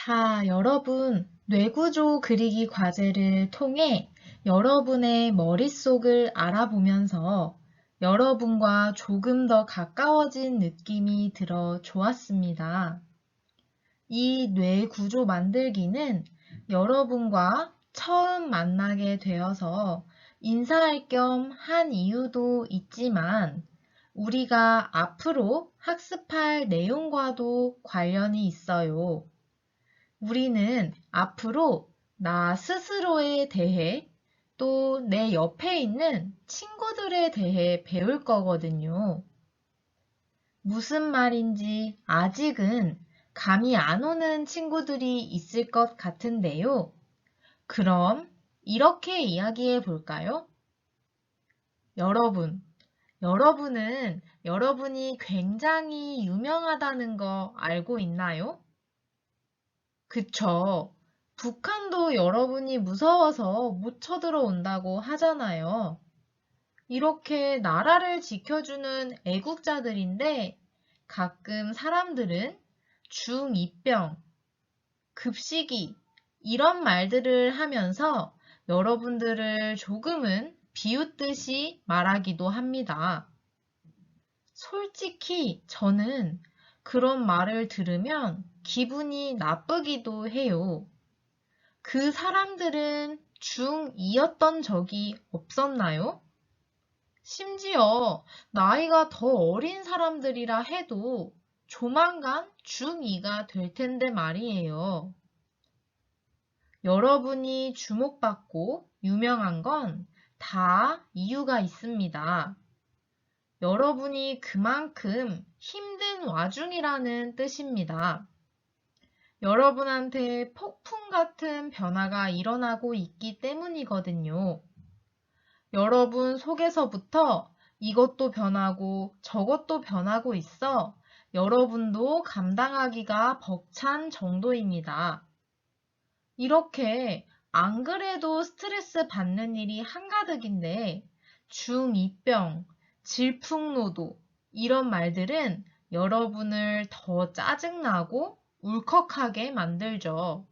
자, 여러분, 뇌구조 그리기 과제를 통해 여러분의 머릿속을 알아보면서 여러분과 조금 더 가까워진 느낌이 들어 좋았습니다. 이 뇌구조 만들기는 여러분과 처음 만나게 되어서 인사할 겸 한 이유도 있지만 우리가 앞으로 학습할 내용과도 관련이 있어요. 우리는 앞으로 나 스스로에 대해 또 내 옆에 있는 친구들에 대해 배울 거거든요. 무슨 말인지 아직은 감이 안 오는 친구들이 있을 것 같은데요. 그럼 이렇게 이야기해 볼까요? 여러분은 여러분이 굉장히 유명하다는 거 알고 있나요? 그쵸. 북한도 여러분이 무서워서 못 쳐들어온다고 하잖아요. 이렇게 나라를 지켜주는 애국자들인데 가끔 사람들은 중2병, 급식이 이런 말들을 하면서 여러분들을 조금은 비웃듯이 말하기도 합니다. 솔직히 저는 그런 말을 들으면 기분이 나쁘기도 해요. 그 사람들은 중2였던 적이 없었나요? 심지어 나이가 더 어린 사람들이라 해도 조만간 중2가 될 텐데 말이에요. 여러분이 주목받고 유명한 건 다 이유가 있습니다. 여러분이 그만큼 힘든 와중이라는 뜻입니다. 여러분한테 폭풍 같은 변화가 일어나고 있기 때문이거든요. 여러분 속에서부터 이것도 변하고 저것도 변하고 있어 여러분도 감당하기가 벅찬 정도입니다. 이렇게 안 그래도 스트레스 받는 일이 한가득인데 중2병, 질풍노도 이런 말들은 여러분을 더 짜증나고 울컥하게 만들죠.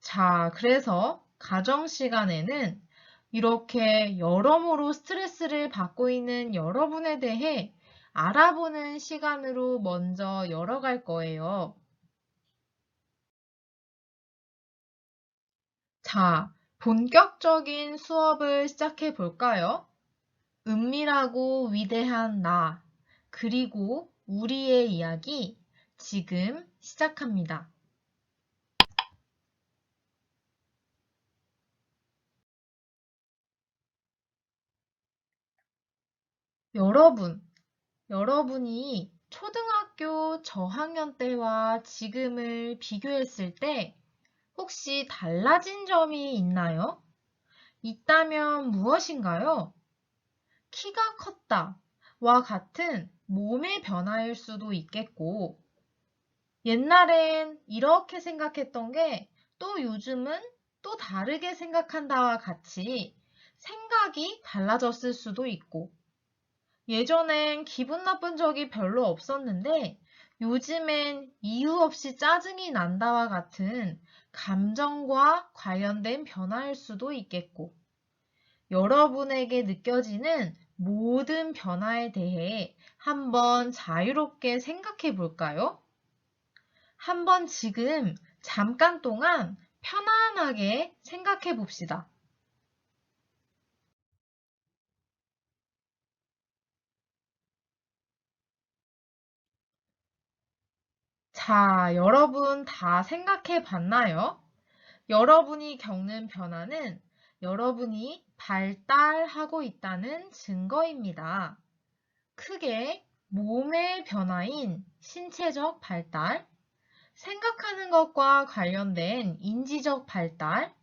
자, 그래서 가정 시간에는 이렇게 여러모로 스트레스를 받고 있는 여러분에 대해 알아보는 시간으로 먼저 열어갈 거예요. 자, 본격적인 수업을 시작해 볼까요? 은밀하고 위대한 나, 그리고 우리의 이야기 지금 시작합니다. 여러분이 초등학교 저학년 때와 지금을 비교했을 때 혹시 달라진 점이 있나요? 있다면 무엇인가요? 키가 컸다와 같은 몸의 변화일 수도 있겠고, 옛날엔 이렇게 생각했던 게 또 요즘은 또 다르게 생각한다와 같이 생각이 달라졌을 수도 있고, 예전엔 기분 나쁜 적이 별로 없었는데 요즘엔 이유 없이 짜증이 난다와 같은 감정과 관련된 변화일 수도 있겠고, 여러분에게 느껴지는 모든 변화에 대해 한번 자유롭게 생각해 볼까요? 한번 지금 잠깐 동안 편안하게 생각해 봅시다. 자, 여러분 다 생각해 봤나요? 여러분이 겪는 변화는 여러분이 발달하고 있다는 증거입니다. 크게 몸의 변화인 신체적 발달, 생각하는 것과 관련된 인지적 발달,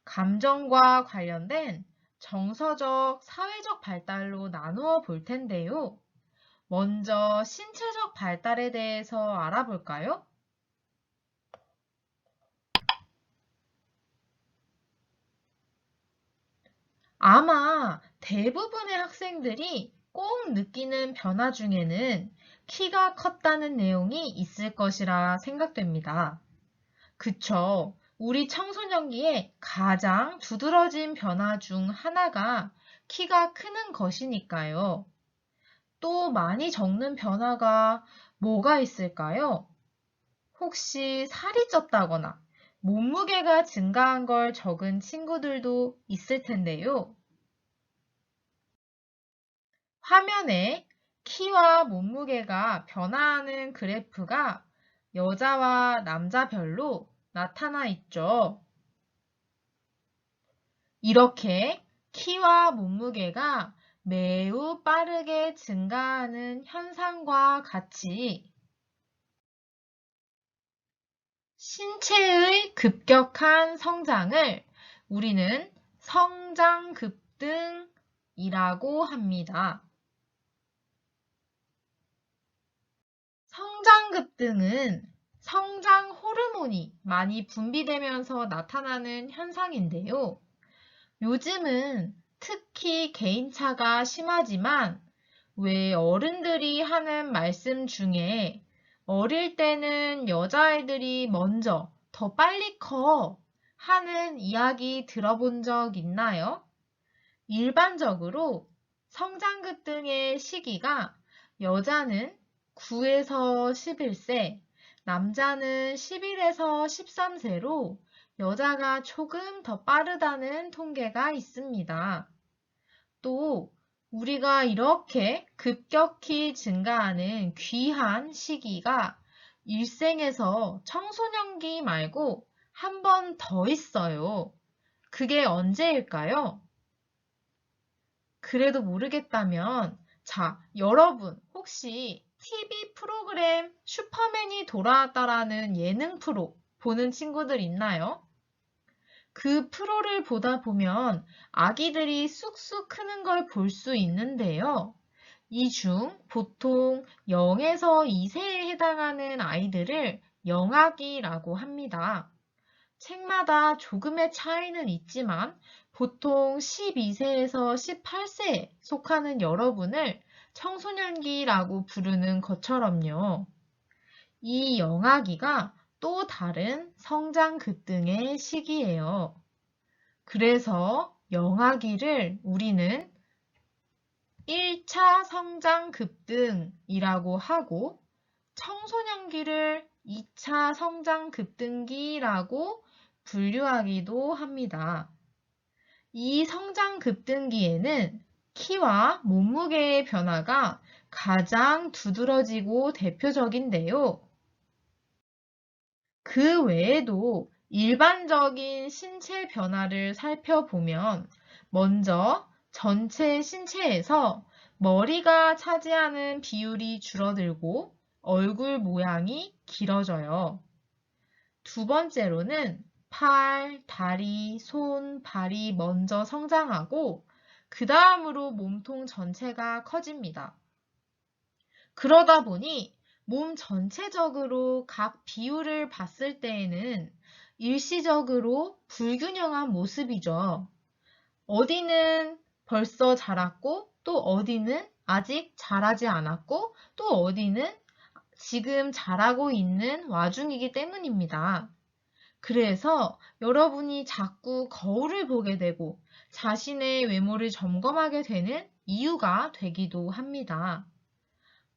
감정과 관련된 정서적, 사회적 발달로 나누어 볼 텐데요. 먼저 신체적 발달에 대해서 알아볼까요? 아마 대부분의 학생들이 꼭 느끼는 변화 중에는 키가 컸다는 내용이 있을 것이라 생각됩니다. 그쵸. 우리 청소년기에 가장 두드러진 변화 중 하나가 키가 크는 것이니까요. 또 많이 적는 변화가 뭐가 있을까요? 혹시 살이 쪘다거나 몸무게가 증가한 걸 적은 친구들도 있을 텐데요. 화면에 키와 몸무게가 변화하는 그래프가 여자와 남자별로 나타나 있죠. 이렇게 키와 몸무게가 매우 빠르게 증가하는 현상과 같이 신체의 급격한 성장을 우리는 성장급등이라고 합니다. 성장급등은 성장 호르몬이 많이 분비되면서 나타나는 현상인데요. 요즘은 특히 개인차가 심하지만 왜 어른들이 하는 말씀 중에 어릴 때는 여자아이들이 먼저 더 빨리 커 하는 이야기 들어본 적 있나요? 일반적으로 성장급등의 시기가 여자는 9에서 11세, 남자는 11에서 13세로 여자가 조금 더 빠르다는 통계가 있습니다. 또 우리가 이렇게 급격히 증가하는 귀한 시기가 일생에서 청소년기 말고 한 번 더 있어요. 그게 언제일까요? 그래도 모르겠다면, 자, 여러분, 혹시 TV 프로그램 슈퍼맨이 돌아왔다라는 예능 프로 보는 친구들 있나요? 그 프로를 보다 보면 아기들이 쑥쑥 크는 걸 볼 수 있는데요. 이 중 보통 0에서 2세에 해당하는 아이들을 영아기라고 합니다. 책마다 조금의 차이는 있지만 보통 12세에서 18세에 속하는 여러분을 청소년기라고 부르는 것처럼요. 이 영아기가 또 다른 성장 급등의 시기예요. 그래서 영아기를 우리는 1차 성장 급등이라고 하고 청소년기를 2차 성장 급등기라고 분류하기도 합니다. 이 성장 급등기에는 키와 몸무게의 변화가 가장 두드러지고 대표적인데요. 그 외에도 일반적인 신체 변화를 살펴보면 먼저 전체 신체에서 머리가 차지하는 비율이 줄어들고 얼굴 모양이 길어져요. 두 번째로는 팔, 다리, 손, 발이 먼저 성장하고 그 다음으로 몸통 전체가 커집니다. 그러다 보니 몸 전체적으로 각 비율을 봤을 때에는 일시적으로 불균형한 모습이죠. 어디는 벌써 자랐고 또 어디는 아직 자라지 않았고 또 어디는 지금 자라고 있는 와중이기 때문입니다. 그래서 여러분이 자꾸 거울을 보게 되고 자신의 외모를 점검하게 되는 이유가 되기도 합니다.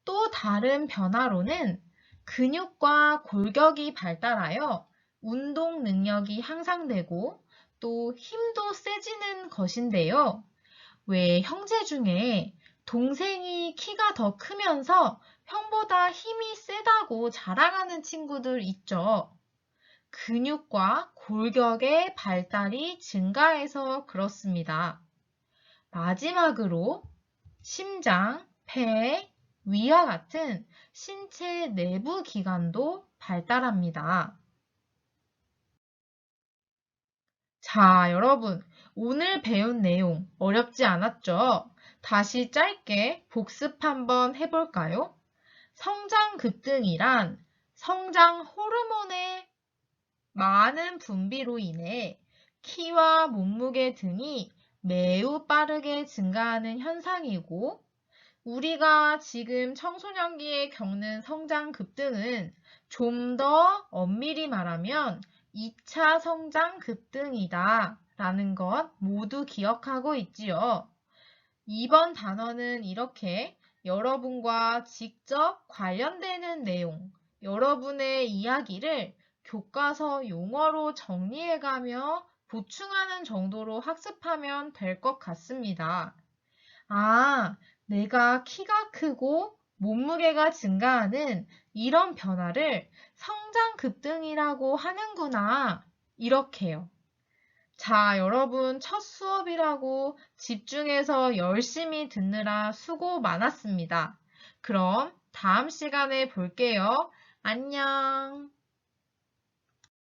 또 다른 변화로는 근육과 골격이 발달하여 운동 능력이 향상되고 또 힘도 세지는 것인데요. 왜 형제 중에 동생이 키가 더 크면서 형보다 힘이 세다고 자랑하는 친구들 있죠. 근육과 골격의 발달이 증가해서 그렇습니다. 마지막으로 심장, 폐, 위와 같은 신체 내부 기관도 발달합니다. 자, 여러분, 오늘 배운 내용 어렵지 않았죠? 다시 짧게 복습 한번 해볼까요? 성장 급등이란 성장 호르몬의 많은 분비로 인해 키와 몸무게 등이 매우 빠르게 증가하는 현상이고, 우리가 지금 청소년기에 겪는 성장 급등은 좀 더 엄밀히 말하면 2차 성장 급등이다 라는 것 모두 기억하고 있지요. 이번 단어는 이렇게 여러분과 직접 관련되는 내용, 여러분의 이야기를 교과서 용어로 정리해가며 보충하는 정도로 학습하면 될 것 같습니다. 아, 내가 키가 크고 몸무게가 증가하는 이런 변화를 성장 급등이라고 하는구나. 이렇게요. 자, 여러분 첫 수업이라고 집중해서 열심히 듣느라 수고 많았습니다. 그럼 다음 시간에 볼게요. 안녕.